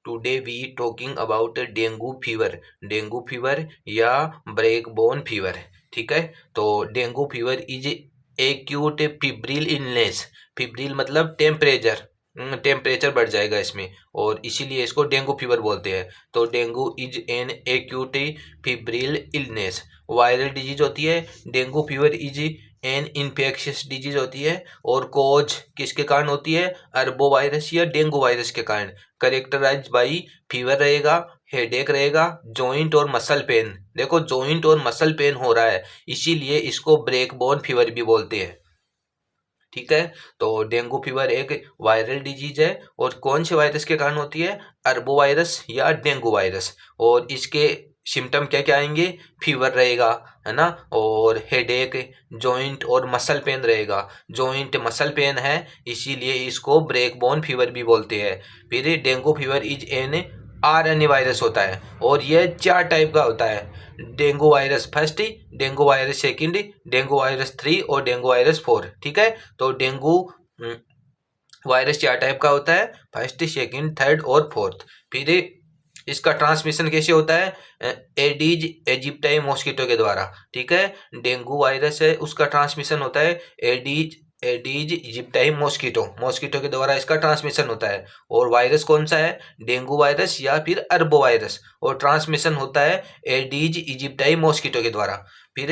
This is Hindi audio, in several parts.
Today we talking about dengue fever या ब्रेक बोन फीवर। ठीक है, तो dengue fever is acute febrile illness. Febrile मतलब टेम्परेचर, टेम्परेचर बढ़ जाएगा इसमें, और इसीलिए इसको डेंगू फीवर बोलते हैं। तो dengue is an acute febrile illness. Viral disease होती है, dengue fever is an infectious disease होती है, और कोज किसके कारण होती है, अरबो वायरस या डेंगू वायरस के कारण। करेक्टराइज बाई फीवर रहेगा, हेडेक रहेगा, जॉइंट और मसल पेन। देखो जॉइंट और मसल पेन हो रहा है, इसीलिए इसको ब्रेक बोन फीवर भी बोलते हैं। ठीक है, तो डेंगू फीवर एक वायरल डिजीज है, और कौन से वायरस के कारण होती है, अरबो वायरस या डेंगू वायरस। और इसके सिम्टम क्या क्या आएंगे, फीवर रहेगा, है ना, और हेडेक, जॉइंट और मसल पेन रहेगा। जॉइंट मसल पेन है, इसीलिए इसको ब्रेक बोन फीवर भी बोलते हैं। फिर dengue fever is an RNA virus होता है, और यह 4 टाइप का होता है। Dengue virus first, dengue virus second, dengue virus 3 और डेंगू वायरस 4। ठीक है, तो डेंगू वायरस 4 टाइप का होता है, फर्स्ट, सेकंड, थर्ड और फोर्थ। फिर इसका ट्रांसमिशन कैसे होता है, एडीज इजिप्टाई मॉस्किटो के द्वारा। ठीक है, डेंगू वायरस है उसका ट्रांसमिशन होता है एडीज एडीज इजिप्टाई मॉस्किटो के द्वारा इसका ट्रांसमिशन होता है। और वायरस कौन सा है, डेंगू वायरस या फिर अरबो वायरस, और ट्रांसमिशन होता है एडीज इजिप्टाई मॉस्किटो के द्वारा। फिर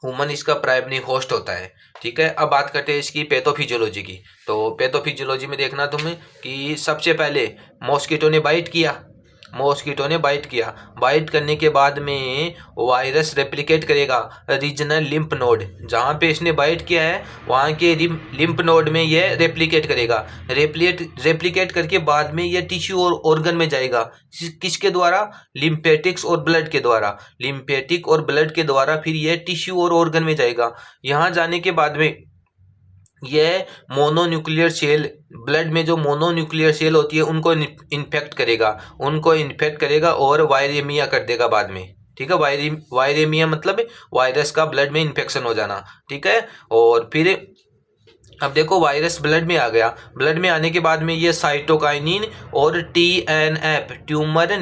ह्यूमन इसका प्राइमरी होस्ट होता है। ठीक है, अब बात करते हैं इसकी पैथोफिजियोलॉजी की। तो पैथोफिजियोलॉजी में देखना तुम्हें कि सबसे पहले मॉस्किटो ने बाइट किया, बाइट करने के बाद में वायरस रेप्लिकेट करेगा रीजनल लिम्फ नोड। जहाँ पे इसने बाइट किया है वहाँ के लिम्फ नोड में ये रेप्लिकेट करेगा। रेप्लिकेट करके बाद में ये टिश्यू और ऑर्गन में जाएगा, किसके द्वारा, लिम्फेटिक्स और ब्लड के द्वारा। लिम्फेटिक और ब्लड के द्वारा फिर ये टिश्यू और ऑर्गन में जाएगा। यहाँ जाने के बाद में यह मोनोन्यूक्लियर सेल, ब्लड में जो मोनोन्यूक्लियर सेल होती है उनको इन्फेक्ट करेगा और वायरेमिया कर देगा बाद में। ठीक है, वायरेमिया मतलब वायरस का ब्लड में इन्फेक्शन हो जाना। ठीक है, और फिर अब देखो वायरस ब्लड में आ गया, ब्लड में आने के बाद में ये साइटोकाइनिन और टीएनएफ, ट्यूमर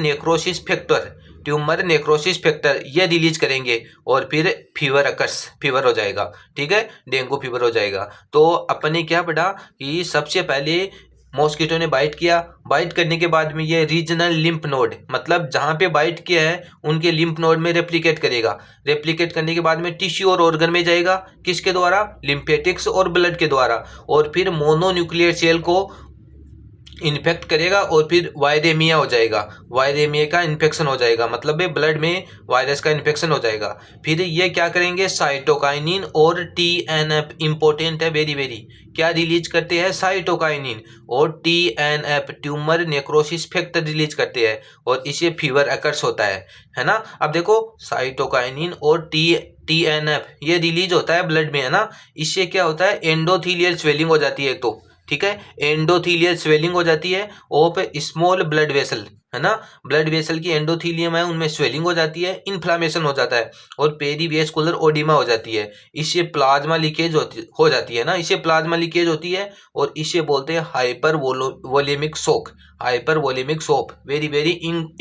नेक्रोसिस फैक्टर ये रिलीज करेंगे, और फिर फीवर हो जाएगा। ठीक है, डेंगू फीवर हो जाएगा। तो अपने क्या पढ़ा कि सबसे पहले मॉस्किटो ने बाइट किया, बाइट करने के बाद में ये रीजनल लिम्फ नोड, मतलब जहाँ पे बाइट किया है उनके लिम्फ नोड में रेप्लिकेट करेगा। रेप्लिकेट करने के बाद में टिश्यू और ऑर्गन में जाएगा, किसके द्वारा, लिम्फेटिक्स और ब्लड के द्वारा, और फिर मोनोन्यूक्लियर सेल को इन्फेक्ट करेगा, और फिर वायरेमिया हो जाएगा। वायरेमिया का इन्फेक्शन हो जाएगा, मतलब ब्लड में वायरस का इन्फेक्शन हो जाएगा। फिर ये क्या करेंगे, साइटोकाइनिन और टीएनएफ, इंपॉर्टेंट है वेरी वेरी, क्या रिलीज करते हैं, साइटोकाइनिन और TNF, tumour necrosis factor release करते हैं, और इसे फीवर अकर्स होता है ना। अब देखो साइटोकाइनिन और टीएनएफ ये रिलीज होता है ब्लड में, है ना। इससे क्या होता है, एंडोथीलियल स्वेलिंग हो जाती है। तो ठीक है, एंडोथीलियल स्वेलिंग हो जाती है ऑफ स्मॉल ब्लड वेसल, है ना। ब्लड वेसल की एंडोथीलियम है उनमें स्वेलिंग हो जाती है, इन्फ्लामेशन हो जाता है, और पेरीवेस्कुलर ओडिमा हो जाती है। इससे प्लाज्मा लीकेज हो जाती है ना, इससे प्लाज्मा लीकेज होती है, और इसे बोलते हैं hypervolemic shock. Hypervolemic shock very very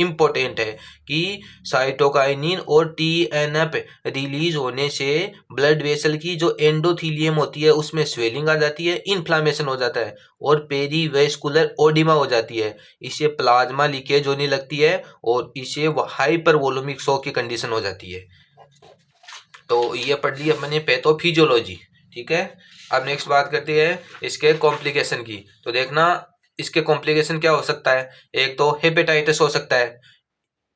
important है कि साइटोकाइनिन और टीएनएफ रिलीज होने से ब्लड वेसल की जो एंडोथीलियम होती है उसमें स्वेलिंग आ जाती है, इन्फ्लामेशन हो जाता है, और पेरीवेस्कुलर ओडिमा हो जाती है। इससे प्लाज्मा लीकेज होने लगती है, और इसे हाइपर वोलेमिक शॉक की कंडीशन हो जाती है। तो ये पढ़ ली अपने पैथोफिजियोलॉजी। ठीक है, अब नेक्स्ट बात करते हैं इसके कॉम्प्लिकेशन की। तो देखना इसके कॉम्प्लिकेशन क्या हो सकता है, एक तो हेपेटाइटिस हो सकता है,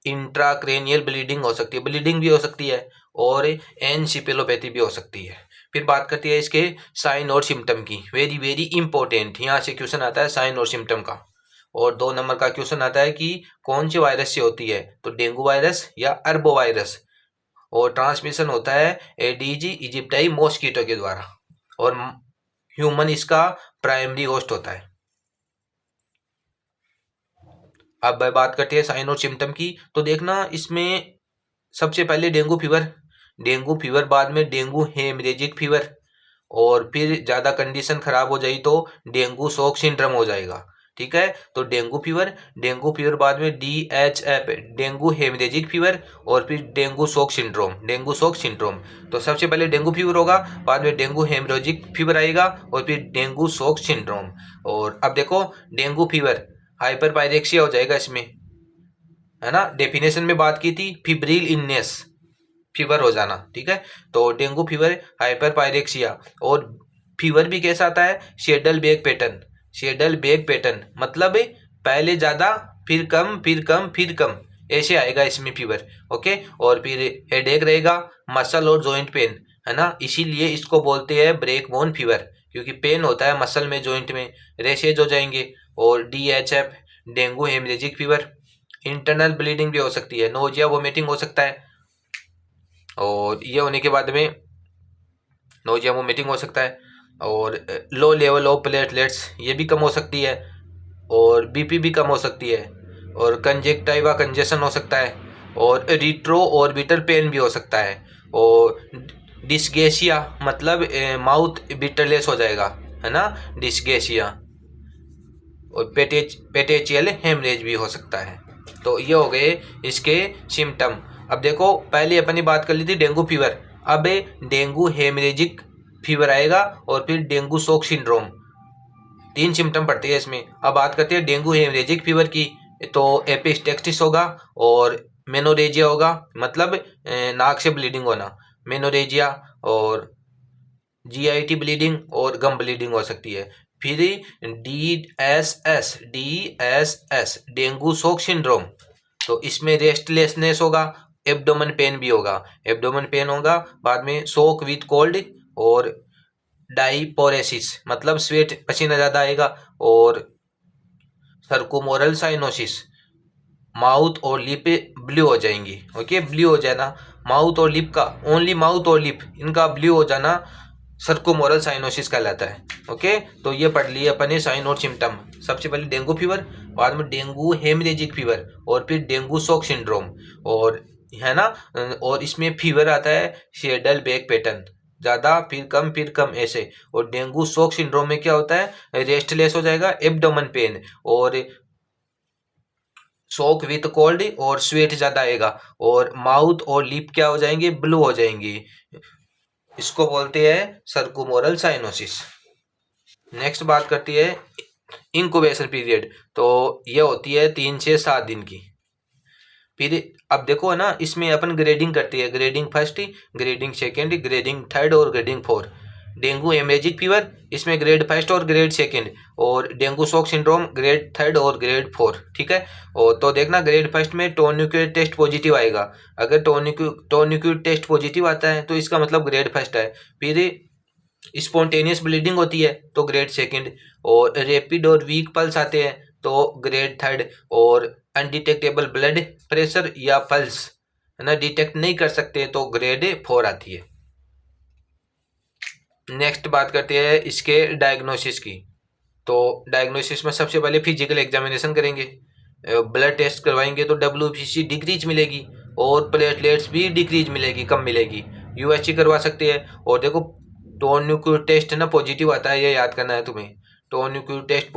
इंट्राक्रेनियल ब्लीडिंग हो सकती है, ब्लीडिंग भी हो सकती है, और एनसिपेलोपैथी भी हो सकती है। फिर बात करती है इसके साइन और सिम्टम की, वेरी वेरी इंपॉर्टेंट, यहाँ से क्वेश्चन आता है साइन और सिम्टम का। और 2 नंबर का क्वेश्चन आता है कि कौन से वायरस से होती है, तो डेंगू वायरस या अरबो वायरस, और ट्रांसमिशन होता है एडीजी इजिप्टाई मॉस्किटो के द्वारा, और ह्यूमन इसका प्राइमरी होस्ट होता है। अब बात करते हैं साइन और सिम्टम की। तो देखना इसमें सबसे पहले डेंगू फीवर, बाद में डेंगू हेमरेजिक फीवर, और फिर ज़्यादा कंडीशन खराब हो जाए तो डेंगू शॉक सिंड्रोम हो जाएगा। ठीक है। तो डेंगू फीवर बाद में DHF, डेंगू हेमरेजिक फीवर, और फिर डेंगू शॉक सिंड्रोम। तो सबसे पहले डेंगू फीवर होगा, बाद में डेंगू हेमरेजिक फीवर आएगा, और फिर डेंगू शॉक सिंड्रोम। और अब देखो डेंगू फीवर हाइपर पायरेक्सिया हो जाएगा इसमें, है ना। डेफिनेशन में बात की थी, फिब्रिल इलनेस, फीवर हो जाना, ठीक है। तो डेंगू फीवर हाइपर पायरेक्सिया, और फीवर भी कैसा आता है, शेडल बैग पैटर्न, मतलब पहले ज़्यादा फिर कम फिर कम फिर कम, ऐसे आएगा इसमें फीवर। ओके। और फिर हेडेक रहेगा, मसल और जॉइंट पेन, है ना, इसीलिए इसको बोलते हैं ब्रेक बोन फीवर, क्योंकि पेन होता है मसल में, जॉइंट में, रेशेज हो जाएंगे। और DHF, dengue haemorrhagic fever, internal bleeding भी हो सकती है, नोजिया वोमिटिंग हो सकता है, और ये होने के बाद में नोजिया वोमिटिंग हो सकता है, और लो लेवल ऑफ प्लेटलेट्स ये भी कम हो सकती है, और BP भी कम हो सकती है, और कंजेक्टिवा कंजेशन हो सकता है, और रिट्रो ऑर्बिटल पेन भी हो सकता है, और डिस्गेशिया मतलब माउथ बिटरलेस हो जाएगा, है ना, डिस्गेशिया, और पेटेचियल हेमरेज भी हो सकता है। तो ये हो गए इसके सिम्टम। अब देखो पहले अपनी बात कर ली थी डेंगू फीवर, अब डेंगू हेमरेजिक फीवर आएगा, और फिर डेंगू शॉक सिंड्रोम, 3 सिम्टम पड़ते हैं इसमें। अब बात करते हैं डेंगू हेमरेजिक फीवर की, तो एपिस्टेक्सिस होगा, और मेनोरेजिया होगा, मतलब नाक से ब्लीडिंग होना, मेनोरेजिया, और GIT ब्लीडिंग, और गम ब्लीडिंग हो सकती है। फिर DSS डेंगू शॉक सिंड्रोम, तो इसमें रेस्टलेसनेस होगा, एब्डोमेन पेन होगा, बाद में शॉक विथ कोल्ड, और डाइपोरेसिस मतलब स्वेट, पसीना ज़्यादा आएगा, और सर्कुमोरल साइनोसिस, माउथ और लिप ब्लू हो जाएंगी। ओके, ब्लू हो जाना, माउथ और लिप का, ओनली माउथ और लिप इनका ब्लू हो जाना सर्कुमोरल साइनोसिस कहलाता है। ओके, तो ये पढ़ लिए अपने साइन और सिम्टम। सबसे पहले डेंगू फीवर, बाद में डेंगू हेमरेजिक फीवर, और फिर डेंगू शॉक सिंड्रोम, और है ना, और इसमें फीवर आता है शेडल बैक पैटर्न, ज़्यादा फिर कम ऐसे। और डेंगू शॉक सिंड्रोम में क्या होता है, रेस्टलेस हो जाएगा, एब्डोमेन पेन, और शॉक विथ कोल्ड, और स्वेट ज़्यादा आएगा, और माउथ और लिप क्या हो जाएंगे, ब्लू हो जाएंगी, इसको बोलते हैं सर्कुमोरल साइनोसिस। नेक्स्ट बात करती है इंक्यूबेशन पीरियड, तो ये होती है 3 से 7 दिन की। फिर अब देखो है ना, इसमें अपन ग्रेडिंग करती है, grading first, grading second, grading third, और grading fourth. Dengue haemorrhagic fever इसमें ग्रेड फर्स्ट और ग्रेड सेकेंड, और dengue shock syndrome grade third और ग्रेड फोर्थ, ठीक है। और तो देखना ग्रेड फर्स्ट में टोर्निकेट टेस्ट पॉजिटिव आएगा, अगर टोर्निकेट टेस्ट पॉजिटिव आता है तो इसका मतलब ग्रेड फर्स्ट है। फिर स्पॉन्टेनियस ब्लीडिंग होती है तो ग्रेड सेकंड, और रैपिड और वीक पल्स आते हैं तो ग्रेड थर्ड, और अनडिटेक्टेबल ब्लड प्रेशर या पल्स, है ना, डिटेक्ट नहीं कर सकते तो ग्रेड 4 आती है। नेक्स्ट बात करते हैं इसके डायग्नोसिस की। तो डायग्नोसिस में सबसे पहले फिजिकल एग्जामिनेशन करेंगे, ब्लड टेस्ट करवाएंगे तो WBC डिक्रीज मिलेगी, और प्लेटलेट्स भी डिक्रीज मिलेगी, कम मिलेगी। USG करवा सकते हैं। और देखो टोर्निकेट टेस्ट ना पॉजिटिव आता है, ये याद करना है तुम्हें, टोर्निकेट टेस्ट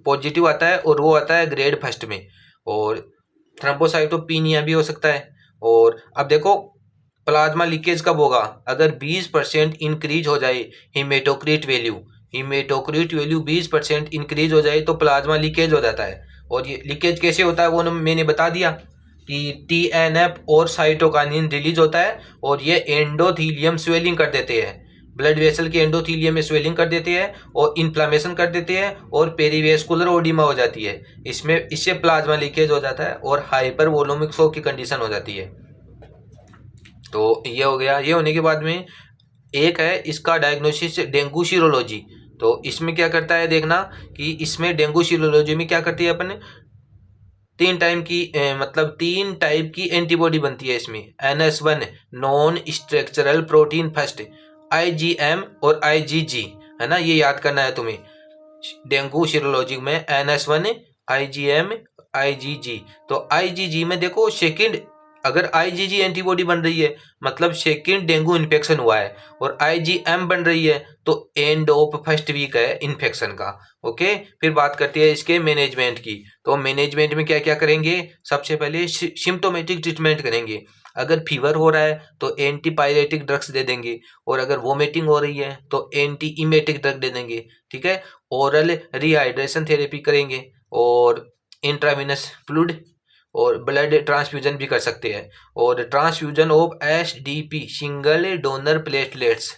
पॉजिटिव आता है, और वो आता है ग्रेड फर्स्ट में। और थ्रोम्बोसाइटोपिनिया भी हो सकता है। और अब देखो प्लाज्मा लीकेज कब होगा, अगर 20% इंक्रीज हो जाए हीमेटोक्रिट वैल्यू 20% इंक्रीज हो जाए तो प्लाज्मा लीकेज हो जाता है। और ये लीकेज कैसे होता है वो मैंने बता दिया कि TNF और साइटोकाइनिन रिलीज होता है, और ये एंडोथीलियम स्वेलिंग कर देते हैं, ब्लड वेसल के एंडोथीलियम में स्वेलिंग कर देते हैं, और इन्फ्लामेशन कर देते हैं, और पेरीवेस्कुलर ओडिमा हो जाती है, इससे प्लाज्मा लीकेज हो जाता है, और हाइपर वोलूमिक शॉक की कंडीशन हो जाती है। तो ये हो गया। ये होने के बाद में एक है इसका डायग्नोसिस डेंगू सीरोलॉजी, तो इसमें क्या करता है देखना कि इसमें डेंगू सीरोलॉजी में क्या करती है अपन, 3 टाइप की एंटीबॉडी बनती है इसमें, NS1 non structural protein first, IgM और IgG, है ना, ये याद करना है तुम्हें। डेंगू सीरोलॉजी में NS1 IgM IgG, तो IgG में देखो सेकंड अगर आईजीजी एंटीबॉडी बन रही है मतलब सेकंड डेंगू इन्फेक्शन हुआ है, और आईजीएम बन रही है तो एंड ऑफ फर्स्ट वीक है इन्फेक्शन का। ओके, फिर बात करते हैं इसके मैनेजमेंट की। तो मैनेजमेंट में क्या क्या करेंगे, सबसे पहले सिम्टोमेटिक ट्रीटमेंट करेंगे। अगर फीवर हो रहा है तो एंटीपायरेटिक ड्रग्स दे देंगे, और अगर वोमिटिंग हो रही है तो एंटी इमेटिक ड्रग दे देंगे। ठीक है, ओरल रिहाइड्रेशन थेरेपी करेंगे, और इंट्रावेनस फ्लूइड और ब्लड ट्रांसफ्यूजन भी कर सकते हैं, और transfusion of SDP single donor platelets.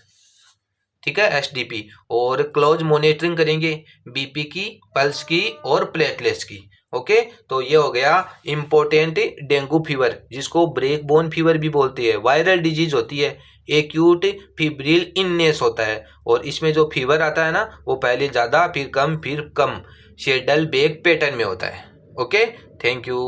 ठीक है, एसडीपी, और क्लोज मॉनिटरिंग करेंगे बीपी की, पल्स की और प्लेटलेट्स की। ओके, तो ये हो गया इंपॉर्टेंट डेंगू फीवर, जिसको ब्रेक बोन फीवर भी बोलते हैं। वायरल डिजीज होती है, एक्यूट फिब्रिल इलनेस होता है, और इसमें जो फीवर आता है ना वो पहले ज़्यादा फिर कम शेडल बेक पैटर्न में होता है। Okay, thank you.